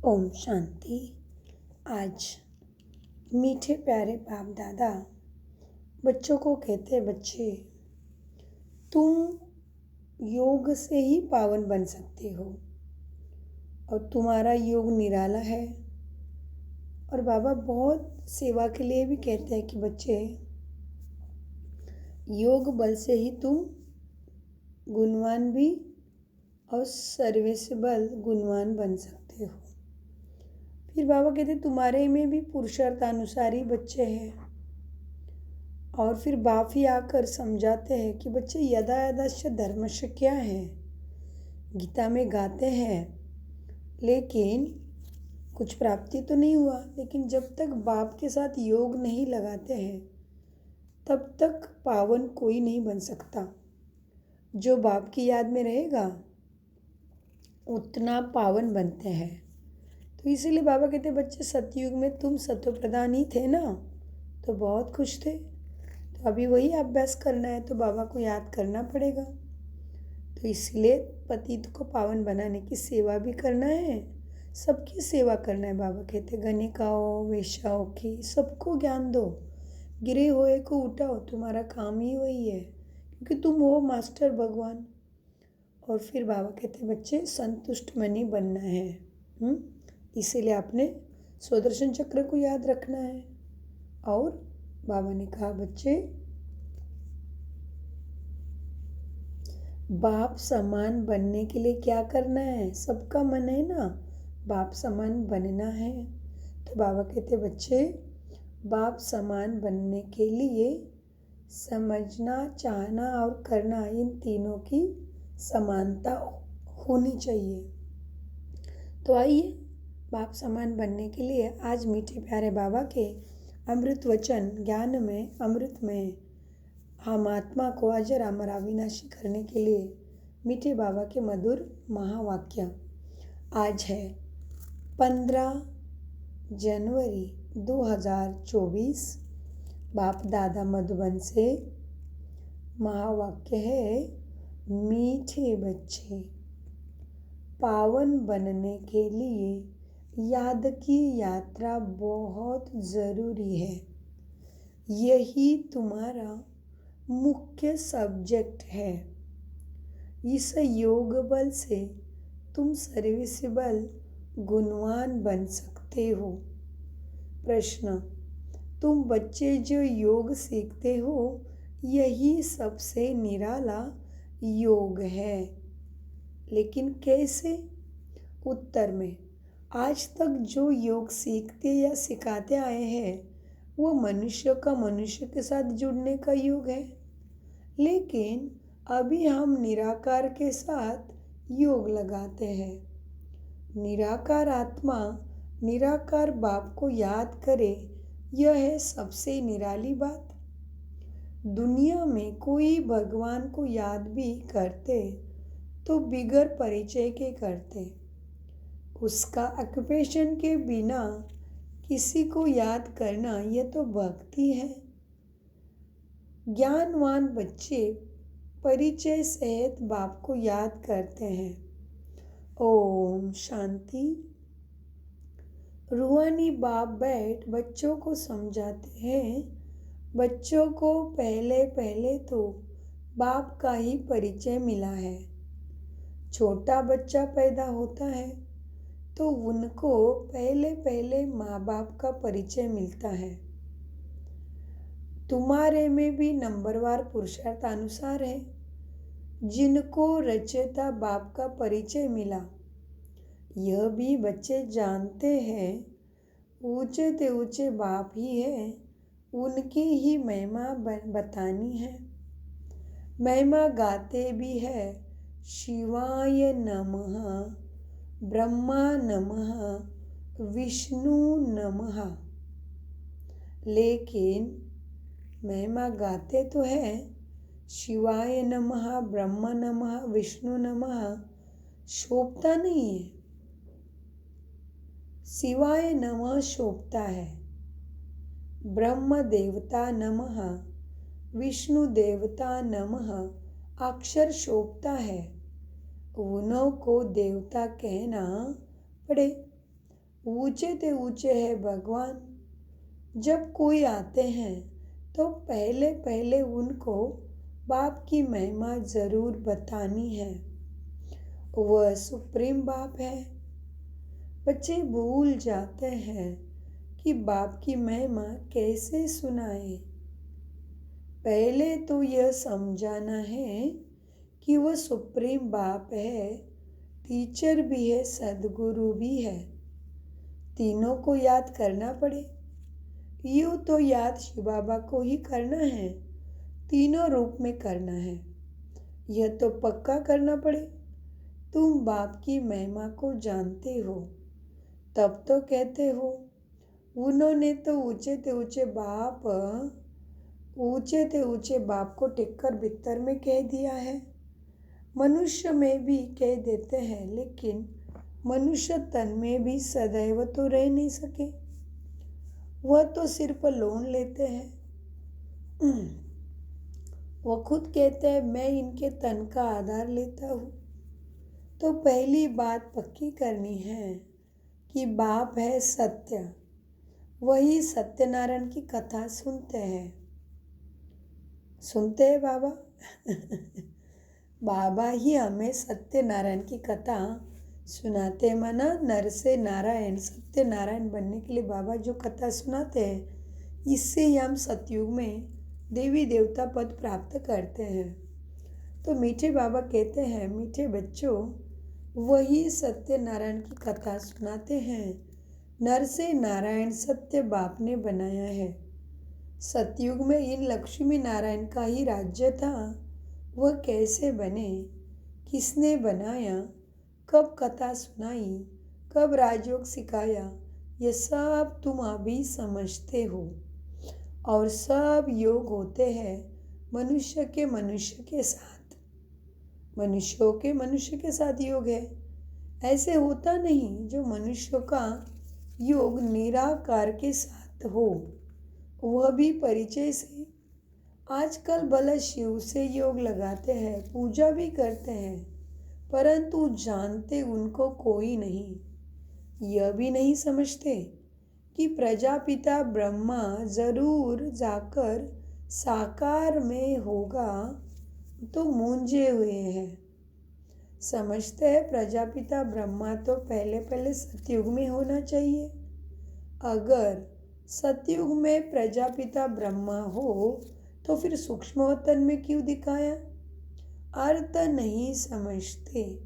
ओम शांति। आज मीठे प्यारे बाप दादा बच्चों को कहते हैं, बच्चे तुम योग से ही पावन बन सकते हो और तुम्हारा योग निराला है। और बाबा बहुत सेवा के लिए भी कहते हैं कि बच्चे योग बल से ही तुम गुणवान भी और सर्विसेबल गुणवान बन सकते हो। फिर बाबा कहते तुम्हारे में भी पुरुषार्थानुसार ही बच्चे हैं। और फिर बाप ही आकर समझाते हैं कि बच्चे यदा यदाश्च धर्मस्य क्या है, गीता में गाते हैं, लेकिन कुछ प्राप्ति तो नहीं हुआ। लेकिन जब तक बाप के साथ योग नहीं लगाते हैं तब तक पावन कोई नहीं बन सकता। जो बाप की याद में रहेगा उतना पावन बनते हैं। तो इसीलिए बाबा कहते बच्चे सतयुग में तुम सत्व प्रधान ही थे ना, तो बहुत खुश थे। तो अभी वही अभ्यास करना है, तो बाबा को याद करना पड़ेगा। तो इसलिए पतित को पावन बनाने की सेवा भी करना है, सबकी सेवा करना है। बाबा कहते गणिकाओं वेश्याओं की सबको ज्ञान दो, गिरे हुए को उठाओ, तुम्हारा काम ही वही है, क्योंकि तुम हो मास्टर भगवान। और फिर बाबा कहते बच्चे संतुष्ट मनी बनना है। इसीलिए आपने सुदर्शन चक्र को याद रखना है। और बाबा ने कहा बच्चे बाप समान बनने के लिए क्या करना है, सबका मन है ना बाप समान बनना है। तो बाबा कहते बच्चे बाप समान बनने के लिए समझना, चाहना और करना, इन तीनों की समानता होनी चाहिए। तो आइए बाप समान बनने के लिए आज मीठे प्यारे बाबा के अमृत वचन ज्ञान में, अमृत में हम आत्मा को अजर अमर अविनाशी करने के लिए मीठे बाबा के मधुर महावाक्य। आज है 15 जनवरी 2024। बाप दादा मधुबन से महावाक्य है, मीठे बच्चे पावन बनने के लिए याद की यात्रा बहुत ज़रूरी है। यही तुम्हारा मुख्य सब्जेक्ट है। इस योग बल से तुम सर्विसेबल गुणवान बन सकते हो। प्रश्न, तुम बच्चे जो योग सीखते हो यही सबसे निराला योग है, लेकिन कैसे? उत्तर में, आज तक जो योग सीखते या सिखाते आए हैं वो मनुष्य का मनुष्य के साथ जुड़ने का योग है। लेकिन अभी हम निराकार के साथ योग लगाते हैं। निराकार आत्मा निराकार बाप को याद करे, यह है सबसे निराली बात। दुनिया में कोई भगवान को याद भी करते तो बिगर परिचय के करते। उसका ऑक्यूपेशन के बिना किसी को याद करना यह तो भक्ति है। ज्ञानवान बच्चे परिचय सहित बाप को याद करते हैं। ओम शांति। रूहानी बाप बैठ बच्चों को समझाते हैं। बच्चों को पहले पहले तो बाप का ही परिचय मिला है। छोटा बच्चा पैदा होता है तो उनको पहले पहले माँ बाप का परिचय मिलता है। तुम्हारे में भी नंबरवार पुरुषार्थ अनुसार है। जिनको रचयिता बाप का परिचय मिला, यह भी बच्चे जानते हैं ऊंचे ते ऊंचे बाप ही है, उनकी ही महिमा बतानी है। महिमा गाते भी है, शिवाय नमः, ब्रह्मा नमः, विष्णु नमः। लेकिन महिमा गाते तो है, शिवाय नमः, ब्रह्मा नमः, विष्णु नमः शोभता नहीं है। शिवाय नमः शोभता है, ब्रह्म देवता नमः, विष्णु देवता नमः अक्षर शोभता है। उन्हों को देवता कहना पड़े। ऊंचे ते ऊंचे है भगवान। जब कोई आते हैं तो पहले पहले उनको बाप की महिमा ज़रूर बतानी है। वह सुप्रीम बाप है। बच्चे भूल जाते हैं कि बाप की महिमा कैसे सुनाए। पहले तो यह समझाना है कि वह सुप्रीम बाप है, टीचर भी है, सद्गुरु भी है। तीनों को याद करना पड़े। यूँ तो याद शिव बाबा को ही करना है, तीनों रूप में करना है। यह तो पक्का करना पड़े। तुम बाप की महिमा को जानते हो तब तो कहते हो। उन्होंने तो ऊंचे ते ऊंचे बाप को टिककर भीतर में कह दिया है। मनुष्य में भी कह देते हैं, लेकिन मनुष्य तन में भी सदैव तो रह नहीं सके। वह तो सिर पर लोन लेते हैं। वो खुद कहते हैं मैं इनके तन का आधार लेता हूँ। तो पहली बात पक्की करनी है कि बाप है सत्य। वही सत्यनारायण की कथा सुनते हैं बाबा। बाबा ही हमें सत्यनारायण की कथा सुनाते हैं। माना नर से नारायण, सत्यनारायण बनने के लिए बाबा जो कथा सुनाते हैं, इससे ही हम सतयुग में देवी देवता पद प्राप्त करते हैं। तो मीठे बाबा कहते हैं, मीठे बच्चों, वही सत्यनारायण की कथा सुनाते हैं। नर से नारायण सत्य बाप ने बनाया है। सतयुग में इन लक्ष्मी नारायण का ही राज्य था। वह कैसे बने, किसने बनाया, कब कथा सुनाई, कब राजयोग सिखाया, ये सब तुम अभी समझते हो। और सब योग होते हैं मनुष्यों के साथ। मनुष्य के साथ योग है। ऐसे होता नहीं जो मनुष्यों का योग निराकार के साथ हो, वह भी परिचय से। आजकल भला शिव से योग लगाते हैं, पूजा भी करते हैं, परंतु जानते उनको कोई नहीं। यह भी नहीं समझते कि प्रजापिता ब्रह्मा जरूर जाकर साकार में होगा, तो मूंझे हुए हैं। समझते हैं प्रजापिता ब्रह्मा तो पहले पहले सतयुग में होना चाहिए। अगर सतयुग में प्रजापिता ब्रह्मा हो तो फिर सूक्ष्मवतन में क्यों दिखाया? अर्थ नहीं समझते।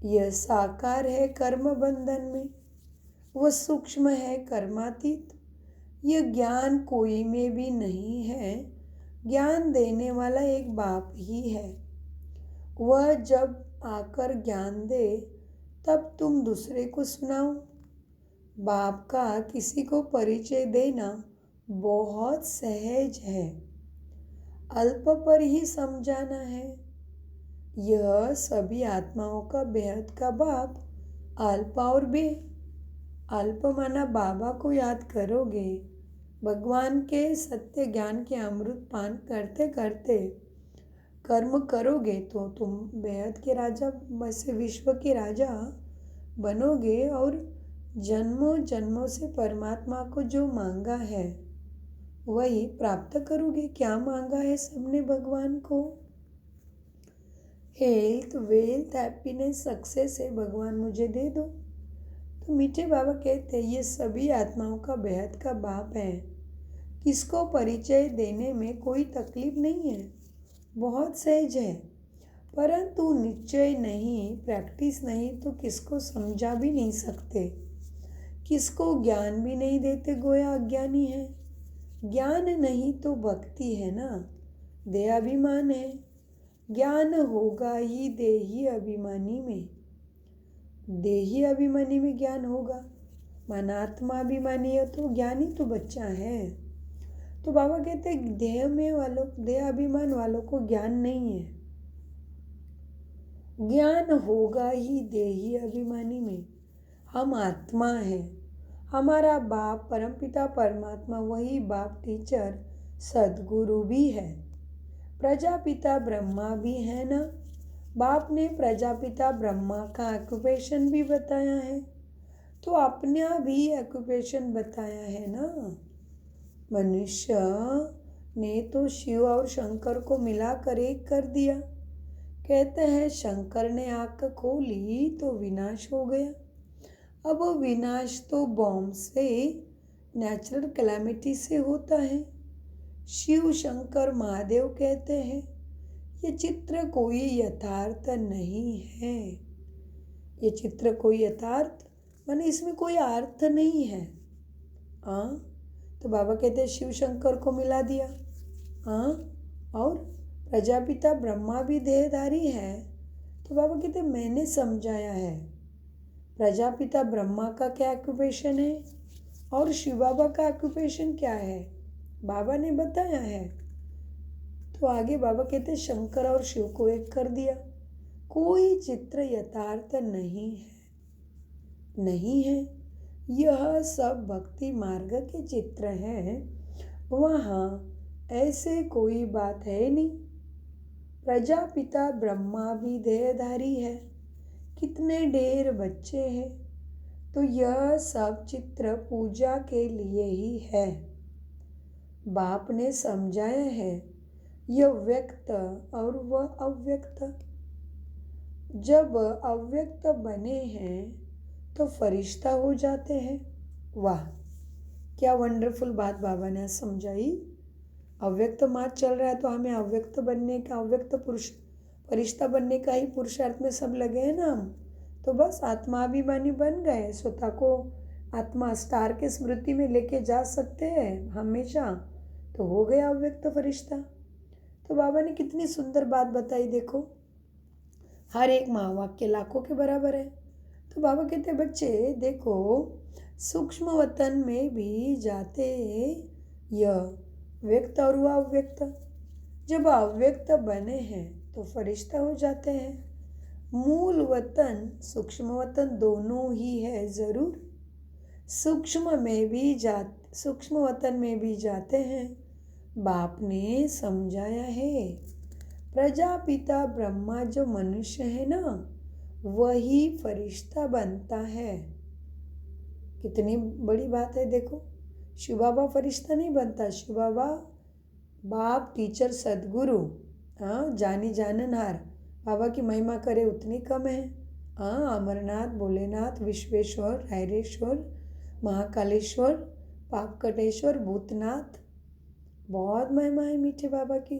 यह साकार है कर्म बंधन में, वह सूक्ष्म है कर्मातीत। यह ज्ञान कोई में भी नहीं है, ज्ञान देने वाला एक बाप ही है। वह जब आकर ज्ञान दे तब तुम दूसरे को सुनाओ। बाप का किसी को परिचय देना बहुत सहज है, अल्प पर ही समझाना है। यह सभी आत्माओं का बेहद का बाप अल्प और बे। अल्प माना बाबा को याद करोगे, भगवान के सत्य ज्ञान के अमृत पान करते करते कर्म करोगे तो तुम बेहद के राजा, वैसे विश्व के राजा बनोगे। और जन्मों जन्मों से परमात्मा को जो मांगा है वही प्राप्त करोगे। क्या मांगा है सबने भगवान को? हेल्थ, वेल्थ, हैप्पीनेस, सक्सेस है, भगवान मुझे दे दो। तो मीठे बाबा कहते हैं ये सभी आत्माओं का बेहद का बाप है। किसको परिचय देने में कोई तकलीफ नहीं है, बहुत सहज है। परंतु निश्चय नहीं, प्रैक्टिस नहीं तो किसको समझा भी नहीं सकते, किसको ज्ञान भी नहीं देते, गोया अज्ञानी है। ज्ञान नहीं तो भक्ति है ना, देहाभिमान है। ज्ञान होगा ही देही अभिमानी में, देही अभिमानी में ज्ञान होगा। मनात्मा अभिमानी है तो ज्ञानी तो बच्चा है। तो बाबा कहते हैं देह अभिमान वालों को ज्ञान नहीं है। ज्ञान होगा ही देही अभिमानी में। हम आत्मा है, हमारा बाप परमपिता परमात्मा वही बाप टीचर सद्गुरु भी है। प्रजापिता ब्रह्मा भी है ना। बाप ने प्रजापिता ब्रह्मा का ऑक्यूपेशन भी बताया है। तो अपना भी ऑक्यूपेशन बताया है ना। मनुष्य ने तो शिव और शंकर को मिलाकर एक कर दिया। कहते हैं शंकर ने आँख खोली तो विनाश हो गया। अब वो विनाश तो बॉम्ब से, नेचुरल कैलामिटी से होता है। शिव शंकर महादेव कहते हैं ये चित्र कोई यथार्थ नहीं है। ये चित्र कोई यथार्थ माने इसमें कोई अर्थ नहीं है। हाँ, तो बाबा कहते हैं शिव शंकर को मिला दिया। हाँ, और प्रजापिता ब्रह्मा भी देहधारी है। तो बाबा कहते हैं मैंने समझाया है प्रजापिता ब्रह्मा का क्या ऑक्यूपेशन है और शिव बाबा का ऑक्यूपेशन क्या है, बाबा ने बताया है। तो आगे बाबा कहते हैं शंकर और शिव को एक कर दिया। कोई चित्र यथार्थ नहीं है। यह सब भक्ति मार्ग के चित्र हैं। वहाँ ऐसे कोई बात है नहीं। प्रजापिता ब्रह्मा भी देहधारी है। कितने ढेर बच्चे हैं। तो यह सब चित्र पूजा के लिए ही है। बाप ने समझाया है यह व्यक्त और वह अव्यक्त। जब अव्यक्त बने हैं तो फरिश्ता हो जाते हैं। वाह, क्या वंडरफुल बात बाबा ने समझाई। अव्यक्त मार्ग चल रहा है तो हमें अव्यक्त बनने का, अव्यक्त पुरुष फरिश्ता बनने का ही पुरुषार्थ में सब लगे हैं ना हम। तो बस आत्माभिमानी बन गए, स्वतः को आत्मा स्टार के स्मृति में लेके जा सकते हैं हमेशा, तो हो गया अव्यक्त फरिश्ता। तो बाबा ने कितनी सुंदर बात बताई, देखो हर एक महावाक्य लाखों के बराबर है। तो बाबा कहते बच्चे देखो सूक्ष्म वतन में भी जाते यह व्यक्त और वह अव्यक्त। जब अव्यक्त बने हैं तो फरिश्ता हो जाते हैं। मूल वतन सूक्ष्म वतन दोनों ही है जरूर। सूक्ष्म वतन में भी जाते हैं। बाप ने समझाया है प्रजापिता ब्रह्मा जो मनुष्य है ना वही फरिश्ता बनता है। कितनी बड़ी बात है देखो। शिव बाबा फरिश्ता नहीं बनता। शिव बाबा बाप टीचर सदगुरु, हाँ जानी जाननहार, बाबा की महिमा करे उतनी कम है। हाँ, अमरनाथ, भोलेनाथ, विश्वेश्वर, रायरेश्वर, महाकालेश्वर, पापकटेश्वर, भूतनाथ, बहुत महिमा है मीठे बाबा की।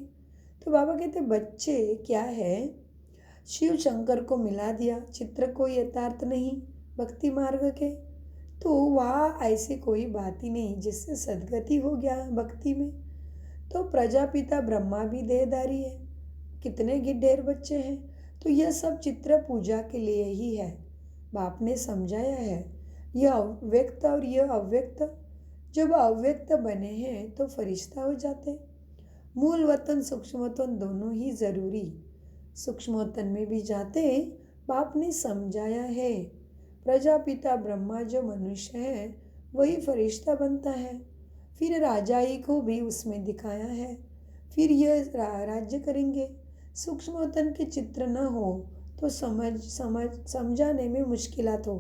तो बाबा कहते बच्चे क्या है, शिव शंकर को मिला दिया, चित्र कोई यथार्थ नहीं भक्ति मार्ग के। तो वहाँ ऐसी कोई बात ही नहीं जिससे सदगति हो गया भक्ति में। तो प्रजापिता ब्रह्मा भी देहधारी है। कितने ढेर बच्चे हैं। तो यह सब चित्र पूजा के लिए ही है। बाप ने समझाया है यह व्यक्त और यह अव्यक्त। जब अव्यक्त बने हैं तो फरिश्ता हो जाते। मूल वतन सूक्ष्म वतन दोनों ही जरूरी। सूक्ष्म वतन में भी जाते। बाप ने समझाया है प्रजापिता ब्रह्मा जो मनुष्य है वही फरिश्ता बनता है। फिर राजाई को भी उसमें दिखाया है। फिर यह राज्य करेंगे। सूक्ष्म वतन के चित्र न हो तो समझाने में मुश्किलात हो।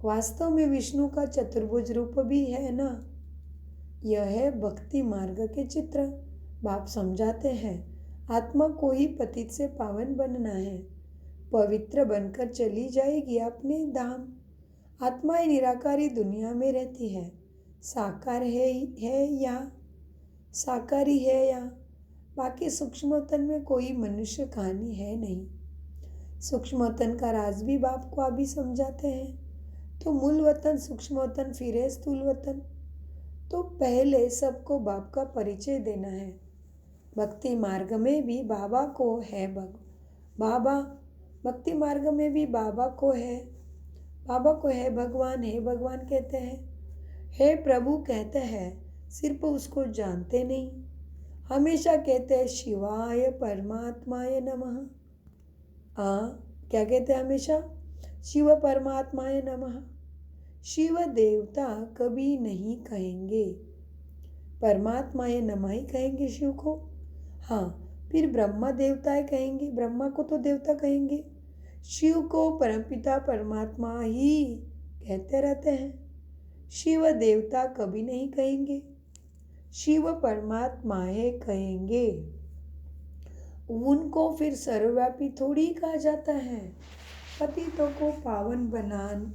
वास्तव में विष्णु का चतुर्भुज रूप भी है ना। यह है भक्ति मार्ग के चित्र। बाप समझाते हैं आत्मा को ही पतित से पावन बनना है। पवित्र बनकर चली जाएगी अपने धाम। आत्मा ही निराकारी दुनिया में रहती है। साकार है या साकारी है या बाकी सूक्ष्म वतन में कोई मनुष्य कहानी है नहीं। सूक्ष्म वतन का राज भी बाप को अभी समझाते हैं। तो मूल वतन सूक्ष्म वतन फिर है स्थूल वतन। तो पहले सबको बाप का परिचय देना है। भक्ति मार्ग में भी बाबा को है बाबा भक्ति मार्ग में भी बाबा को है भगवान है भगवान कहते हैं। हे प्रभु कहते हैं, सिर्फ उसको जानते नहीं। हमेशा कहते हैं शिवाय परमात्माय नमः। क्या कहते हैं हमेशा? शिव परमात्माय नमः। शिव देवता कभी नहीं कहेंगे, परमात्माय नमः ही कहेंगे शिव को। हाँ, फिर ब्रह्मा देवताएं कहेंगे, ब्रह्मा को तो देवता कहेंगे। शिव को परमपिता परमात्मा ही कहते रहते हैं। शिव देवता कभी नहीं कहेंगे, शिव परमात्मा है कहेंगे। उनको फिर सर्वव्यापी थोड़ी कहा जाता है। पतितों को पावन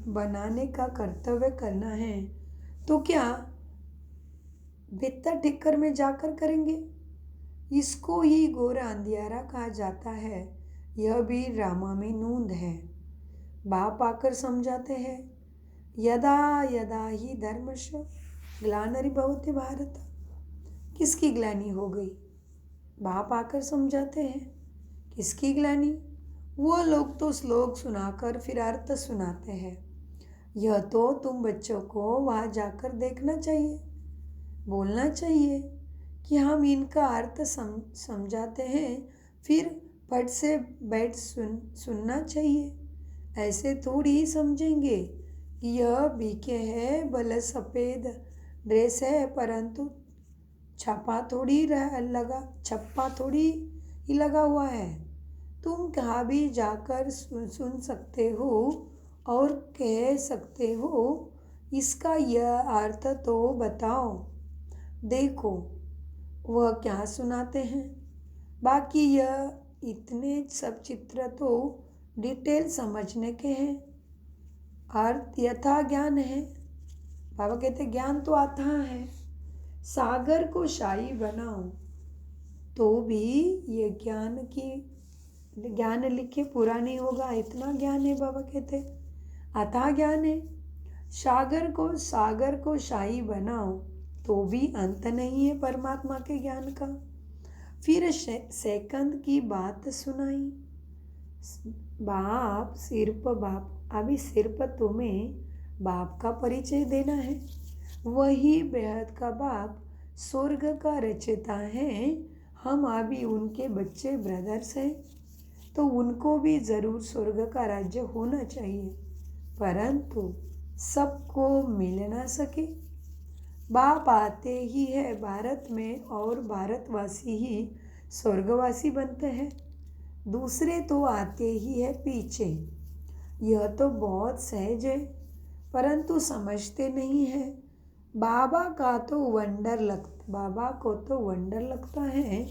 बनाने का कर्तव्य करना है तो क्या भित्तर ठिक्कर में जाकर करेंगे? इसको ही घोर अंधियारा कहा जाता है। यह भी ड्रामा में नूंद है। बाप आकर समझाते हैं, यदा यदा ही धर्मश ग्लानिर्भवति भारत। किसकी ग्लानि हो गई? बाप आकर समझाते हैं, किसकी ग्लानि? वो लोग तो श्लोक सुनाकर फिर अर्थ सुनाते हैं। यह तो तुम बच्चों को वहाँ जाकर देखना चाहिए, बोलना चाहिए कि हम इनका अर्थ समझाते हैं, फिर पट से बैठ सुनना चाहिए। ऐसे थोड़ी ही समझेंगे कि यह बीके है, भले सफ़ेद ड्रेस है, परंतु छप्पा थोड़ी ही लगा हुआ है। तुम कहाँ भी जाकर सुन सकते हो और कह सकते हो, इसका यह अर्थ तो बताओ। देखो वह क्या सुनाते हैं। बाकी यह इतने सब चित्र तो डिटेल समझने के हैं। अर्थ यथा ज्ञान है। बाबा कहते ज्ञान तो अथाह है। सागर को शाही बनाओ तो भी ये ज्ञान लिखे पूरा नहीं होगा, इतना ज्ञान है। बाबा कहते अथाह ज्ञान है। सागर को शाही बनाओ तो भी अंत नहीं है परमात्मा के ज्ञान का। फिर सेकंद की बात सुनाई। अभी सिर्फ तुम्हें बाप का परिचय देना है। वही बेहद का बाप स्वर्ग का रचयिता है। हम अभी उनके बच्चे ब्रदर्स हैं, तो उनको भी ज़रूर स्वर्ग का राज्य होना चाहिए, परंतु सबको मिल ना सके। बाप आते ही है भारत में और भारतवासी ही स्वर्गवासी बनते हैं, दूसरे तो आते ही है पीछे। यह तो बहुत सहज है, परंतु समझते नहीं है। बाबा को तो वंडर लगता है।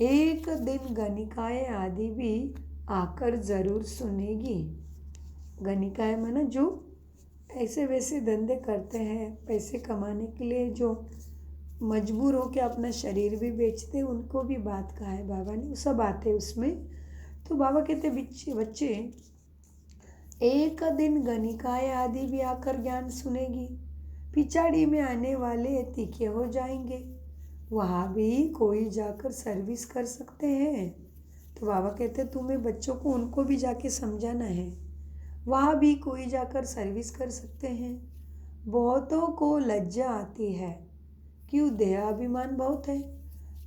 एक दिन गणिकाएँ आदि भी आकर ज़रूर सुनेगी। गणिकाएँ माना जो ऐसे वैसे धंधे करते हैं, पैसे कमाने के लिए जो मजबूर होकर अपना शरीर भी बेचते, उनको भी बात कहा है बाबा ने, सब आते उसमें। तो बाबा कहते बच्चे एक दिन गणिकाएँ आदि भी आकर ज्ञान सुनेगी। पिछाड़ी में आने वाले तीखे हो जाएंगे, वहाँ भी कोई जाकर सर्विस कर सकते हैं। तो बाबा कहते तुम्हें बच्चों को उनको भी जाके समझाना है, वहाँ भी कोई जाकर सर्विस कर सकते हैं। बहुतों को लज्जा आती है, क्यों देहाभिमान बहुत है।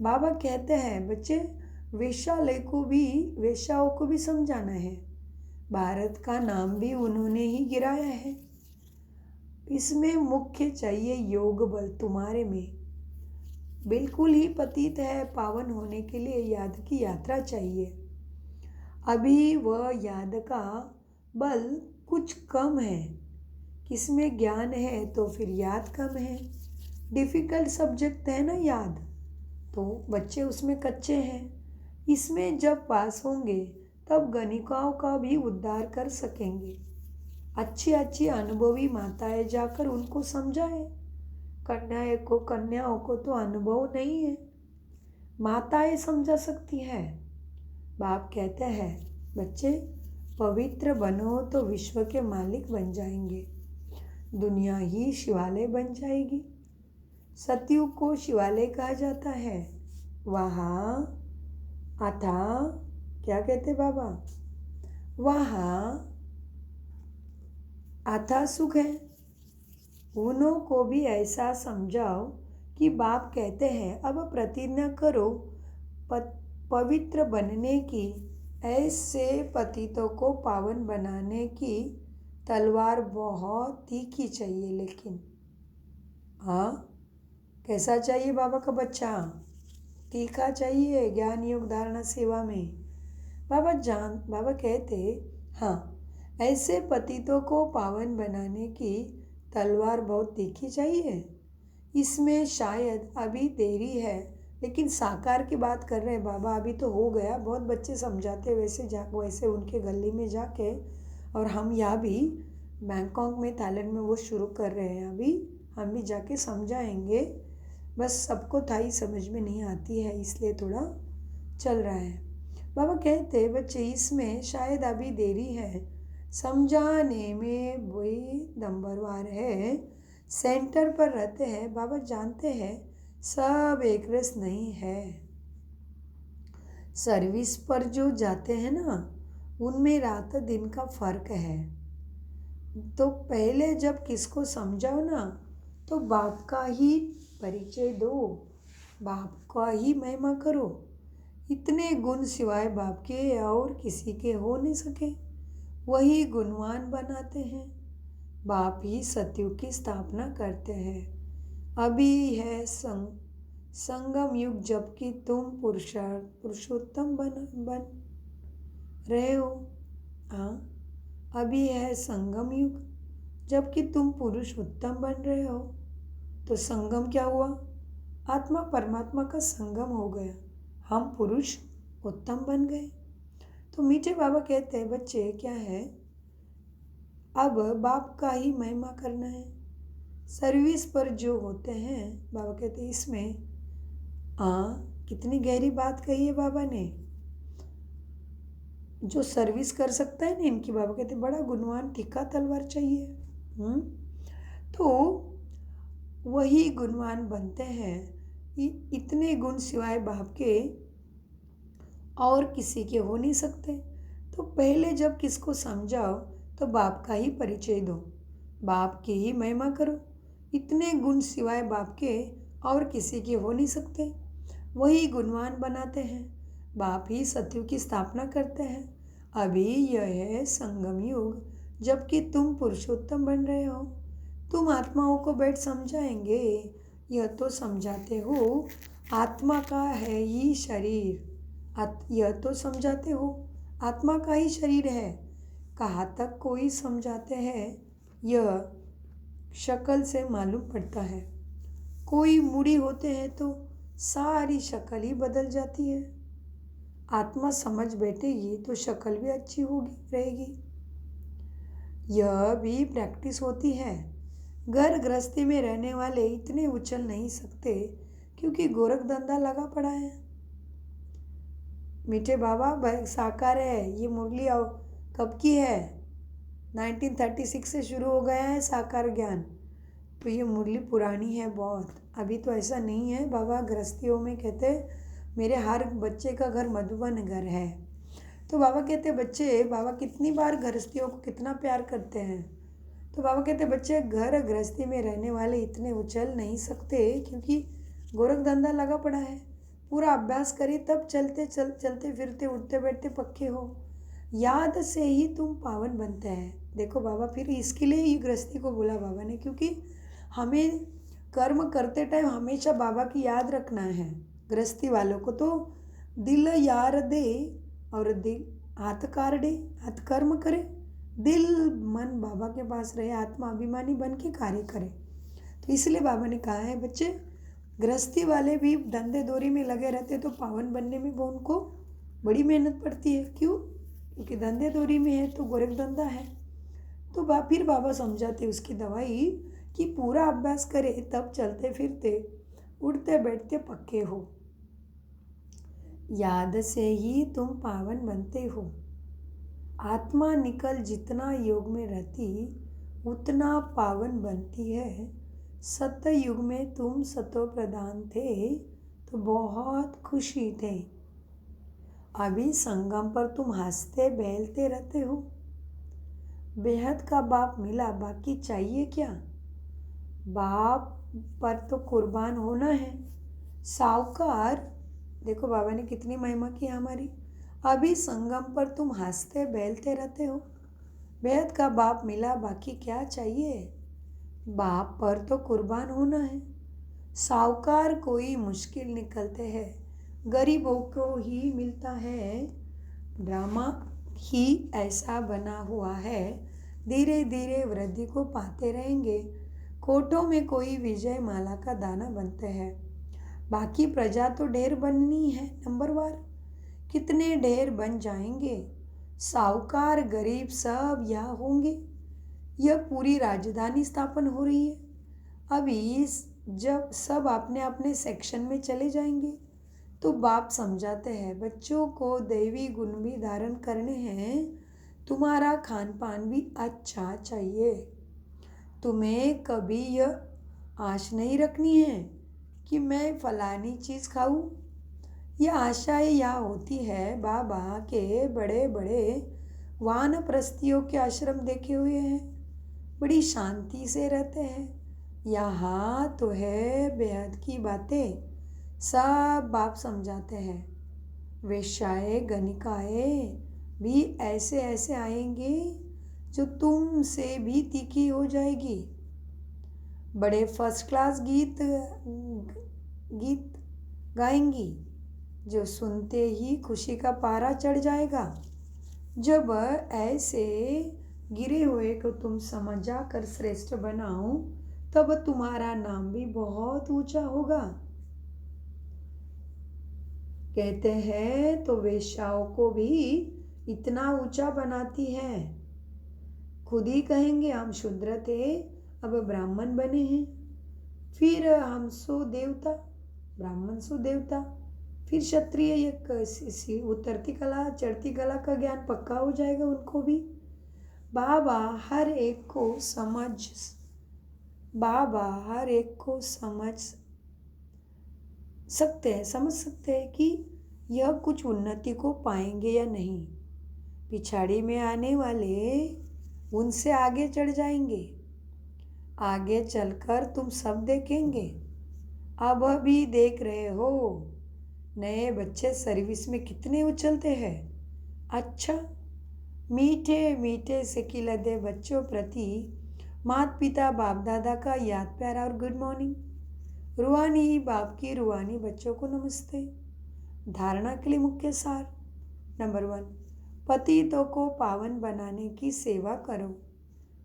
बाबा कहते हैं बच्चे वेश्याओं को भी समझाना है। भारत का नाम भी उन्होंने ही गिराया है। इसमें मुख्य चाहिए योग बल तुम्हारे में। बिल्कुल ही पतित है, पावन होने के लिए याद की यात्रा चाहिए। अभी वह याद का बल कुछ कम है। किसमें ज्ञान है तो फिर याद कम है। डिफ़िकल्ट सब्जेक्ट है ना याद, तो बच्चे उसमें कच्चे हैं। इसमें जब पास होंगे तब गणिकाओं का भी उद्धार कर सकेंगे। अच्छी अनुभवी माताएं जाकर उनको समझाएं। कन्याओं को तो अनुभव नहीं है, माताएं समझा सकती है। बाप कहते हैं बच्चे पवित्र बनो तो विश्व के मालिक बन जाएंगे, दुनिया ही शिवालय बन जाएगी। सतयुग को शिवालय कहा जाता है। वहाँ क्या कहते बाबा, वहाँ अथा सुख है। उन्हों को भी ऐसा समझाओ कि बाप कहते हैं अब प्रतिज्ञा करो पवित्र बनने की। ऐसे पतितों को पावन बनाने की तलवार बहुत तीखी चाहिए, लेकिन कैसा चाहिए बाबा का बच्चा? तीखा चाहिए। ज्ञान योग धारणा सेवा में बाबा कहते ऐसे पतितों को पावन बनाने की तलवार बहुत तीखी चाहिए। इसमें शायद अभी देरी है, लेकिन साकार की बात कर रहे हैं बाबा। अभी तो हो गया, बहुत बच्चे समझाते वैसे उनके गली में जाके, और हम यहाँ भी बैंकॉक में, थाईलैंड में वो शुरू कर रहे हैं। अभी हम भी जाके समझाएंगे, बस सबको थाई समझ में नहीं आती है, इसलिए थोड़ा चल रहा है। बाबा कहते बच्चे इसमें शायद अभी देरी है, समझाने में वही नंबरवार है। सेंटर पर रहते हैं बाबा, जानते हैं सब एक रस नहीं है। सर्विस पर जो जाते हैं ना, उनमें रात दिन का फर्क है। तो पहले जब किसको समझाओ ना, तो बाप का ही परिचय दो, बाप का ही महिमा करो। इतने गुण सिवाय बाप के और किसी के हो नहीं सके, वही गुणवान बनाते हैं। बाप ही सतयुग की स्थापना करते हैं। अभी है संगम युग, जबकि तुम पुरुषोत्तम बन रहे हो। हाँ, अभी है संगम युग, जबकि तुम पुरुष उत्तम बन रहे हो। तो संगम क्या हुआ? आत्मा परमात्मा का संगम हो गया, हम पुरुष उत्तम बन गए। तो मीठे बाबा कहते हैं बच्चे क्या है, अब बाप का ही महिमा करना है। सर्विस पर जो होते हैं, बाबा कहते हैं इसमें कितनी गहरी बात कही है बाबा ने। जो सर्विस कर सकता है ना इनकी, बाबा कहते हैं बड़ा गुणवान तीखा तलवार चाहिए। तो वही गुणवान बनते हैं। इतने गुण सिवाय बाप के और किसी के हो नहीं सकते। तो पहले जब किसको समझाओ, तो बाप का ही परिचय दो, बाप की ही महिमा करो। इतने गुण सिवाय बाप के और किसी के हो नहीं सकते, वही गुणवान बनाते हैं। बाप ही सतयुग की स्थापना करते हैं। अभी यह है संगम युग, जबकि तुम पुरुषोत्तम बन रहे हो। तुम आत्माओं को बैठ समझाएंगे, यह तो समझाते हो आत्मा का है ही शरीर। यह तो समझाते हो आत्मा का ही शरीर है। कहाँ तक कोई समझाते हैं, यह शक्ल से मालूम पड़ता है। कोई मूड़ी होते हैं तो सारी शक्ल ही बदल जाती है। आत्मा समझ बैठेगी तो शक्ल भी अच्छी होगी रहेगी। यह भी प्रैक्टिस होती है। घर गृहस्थी में रहने वाले इतने उछल नहीं सकते, क्योंकि गोरख धंधा लगा पड़ा है। मीठे बाबा साकार है, ये मुरली कब की है? 1936 से शुरू हो गया है साकार ज्ञान। तो ये मुरली पुरानी है बहुत। अभी तो ऐसा नहीं है। बाबा गृहस्थियों में कहते मेरे हर बच्चे का घर मधुबन घर है। तो बाबा कहते बच्चे, बाबा कितनी बार गृहस्थियों को कितना प्यार करते हैं। तो बाबा कहते बच्चे, घर गृहस्थी में रहने वाले इतने उछल नहीं सकते, क्योंकि गोरख धंधा लगा पड़ा है। पूरा अभ्यास करिए तब चलते फिरते उठते बैठते पक्के हो। याद से ही तुम पावन बनते हैं। देखो बाबा, फिर इसके लिए ही गृहस्थी को बोला बाबा ने, क्योंकि हमें कर्म करते टाइम हमेशा बाबा की याद रखना है। गृहस्थी वालों को तो दिल यार दे और दिल हाथ कार दे, हाथ कर्म करे, दिल मन बाबा के पास रहे, आत्मा अभिमानी बन के कार्य करे। तो इसलिए बाबा ने कहा है बच्चे, गृहस्थी वाले भी धंधे दोरी में लगे रहते तो पावन बनने में वो उनको बड़ी मेहनत पड़ती है। क्यों? क्योंकि धंधे दोरी में है तो गोरख धंधा है। तो फिर बाबा समझाते उसकी दवाई कि पूरा अभ्यास करे तब चलते फिरते उठते बैठते पक्के हो। याद से ही तुम पावन बनते हो। आत्मा निकल जितना योग में रहती उतना पावन बनती है। सत्य युग में तुम सतो प्रधान थे तो बहुत खुशी थे। अभी संगम पर तुम हंसते बहलते रहते हो। बेहद का बाप मिला, बाकी चाहिए क्या? बाप पर तो कुर्बान होना है। साहूकार, देखो बाबा ने कितनी महिमा की हमारी। अभी संगम पर तुम हंसते बहलते रहते हो। बेहद का बाप मिला, बाकी क्या चाहिए? बाप पर तो कुर्बान होना है। साहूकार कोई मुश्किल निकलते हैं, गरीबों को ही मिलता है। ड्रामा ही ऐसा बना हुआ है, धीरे धीरे वृद्धि को पाते रहेंगे। कोटों में कोई विजय माला का दाना बनते हैं। बाकी प्रजा तो ढेर बननी है नंबरवार। कितने ढेर बन जाएंगे, साहूकार गरीब सब यहाँ होंगे। यह पूरी राजधानी स्थापन हो रही है। अभी जब सब अपने अपने सेक्शन में चले जाएंगे तो बाप समझाते हैं बच्चों को दैवी गुण भी धारण करने हैं। तुम्हारा खान पान भी अच्छा चाहिए। तुम्हें कभी यह आश नहीं रखनी है कि मैं फलानी चीज़ खाऊं। यह आशाएं यहाँ होती है। बाबा के बड़े बड़े वानप्रस्थियों के आश्रम देखे हुए हैं, बड़ी शांति से रहते हैं। यहाँ तो है बेहद की बातें, सब बाप समझाते हैं। वेश्याएं गणिकाएं भी ऐसे ऐसे आएंगे जो तुमसे भी तीखी हो जाएगी। बड़े फर्स्ट क्लास गीत गाएंगी जो सुनते ही खुशी का पारा चढ़ जाएगा। जब ऐसे गिरे हुए को तुम समझा कर श्रेष्ठ बनाओ तब तुम्हारा नाम भी बहुत ऊंचा होगा। कहते हैं तो वेश्याओं को भी इतना ऊंचा बनाती है। खुद ही कहेंगे हम शूद्र थे, अब ब्राह्मण बने हैं। फिर हम सो देवता, ब्राह्मण सो देवता, फिर क्षत्रिय। एक उतरती कला चढ़ती कला का ज्ञान पक्का हो जाएगा उनको भी। बाबा हर एक को समझ सकते हैं कि यह कुछ उन्नति को पाएंगे या नहीं। पिछाड़ी में आने वाले उनसे आगे चढ़ जाएंगे। आगे चलकर तुम सब देखेंगे। अब भी देख रहे हो नए बच्चे सर्विस में कितने उछलते हैं। अच्छा, मीठे मीठे से खिलते बच्चों प्रति माता पिता बाप दादा का याद प्यारा और गुड मॉर्निंग। रूहानी बाप की रूहानी बच्चों को नमस्ते। धारणा के लिए मुख्य सार नंबर 1, पतितों को पावन बनाने की सेवा करो।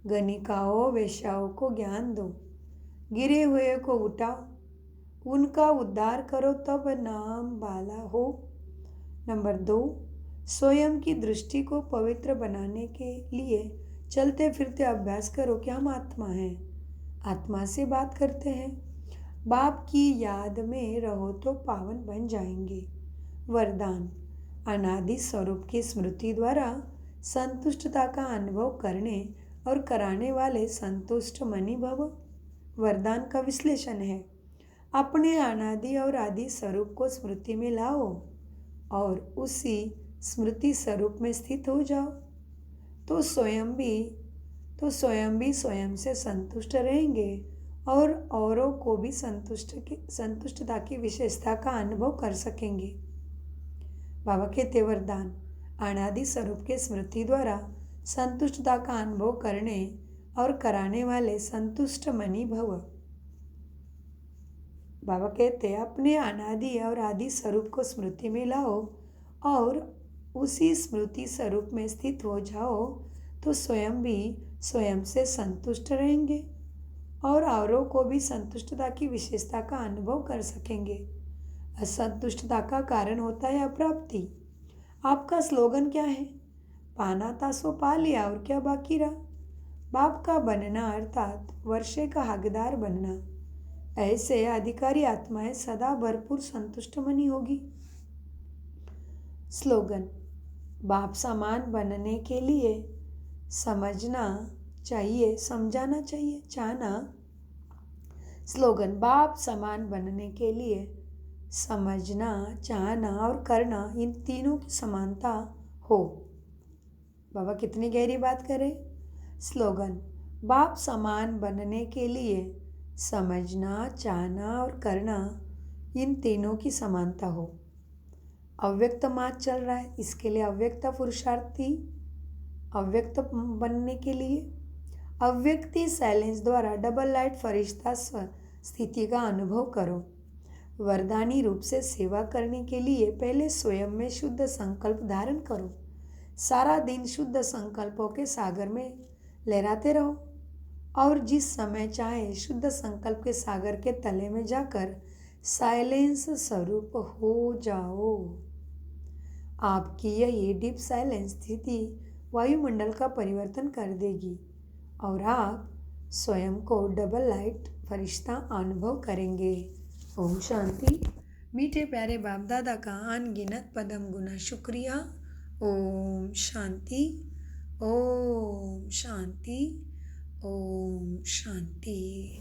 गणिकाओं वेश्याओं को ज्ञान दो। गिरे हुए को उठाओ, उनका उद्धार करो तब नाम बाला हो। नंबर 2, स्वयं की दृष्टि को पवित्र बनाने के लिए चलते फिरते अभ्यास करो कि हम आत्मा हैं, आत्मा से बात करते हैं। बाप की याद में रहो तो पावन बन जाएंगे। वरदान, अनादि स्वरूप की स्मृति द्वारा संतुष्टता का अनुभव करने और कराने वाले संतुष्ट मनी भव। वरदान का विश्लेषण है, अपने अनादि और आदि स्वरूप को स्मृति में लाओ और उसी स्मृति स्वरूप में स्थित हो जाओ तो स्वयं भी स्वयं से संतुष्ट रहेंगे और औरों को भी संतुष्टता की विशेषता का अनुभव कर सकेंगे। बाबा कहते वरदान, अनादि स्वरूप के स्मृति द्वारा संतुष्टता का अनुभव करने और कराने वाले संतुष्ट मनी भव। बाबा कहते अपने अनादि और आदि स्वरूप को स्मृति में लाओ और उसी स्मृति स्वरूप में स्थित हो जाओ तो स्वयं भी स्वयं से संतुष्ट रहेंगे और औरों को भी संतुष्टता की विशेषता का अनुभव कर सकेंगे। असंतुष्टता का कारण होता है अप्राप्ति। आपका स्लोगन क्या है? पाना था सो पा लिया और क्या बाकी रहा। बाप का बनना अर्थात वर्षे का हकदार बनना। ऐसे अधिकारी आत्माएं सदा भरपूर संतुष्ट मनी होगी। स्लोगन, बाप समान बनने के लिए समझना चाहिए, समझाना चाहिए, चाहना। स्लोगन, बाप समान बनने के लिए समझना, चाहना और करना, इन तीनों की समानता हो। बाबा कितनी गहरी बात करें। स्लोगन, बाप समान बनने के लिए समझना, चाहना और करना, इन तीनों की समानता हो। अव्यक्त मार्ग चल रहा है, इसके लिए अव्यक्त पुरुषार्थी, अव्यक्त बनने के लिए अव्यक्ति साइलेंस द्वारा डबल लाइट फरिश्ता स्थिति का अनुभव करो। वरदानी रूप से सेवा करने के लिए पहले स्वयं में शुद्ध संकल्प धारण करो। सारा दिन शुद्ध संकल्पों के सागर में लहराते रहो और जिस समय चाहे शुद्ध संकल्प के सागर के तले में जाकर साइलेंस स्वरूप हो जाओ। आपकी ये डीप साइलेंस स्थिति वायुमंडल का परिवर्तन कर देगी और आप स्वयं को डबल लाइट फरिश्ता अनुभव करेंगे। ओम शांति। मीठे प्यारे बाप दादा का अनगिनत पदम गुना शुक्रिया। ओम शांति, ओम शांति, ओम शांति।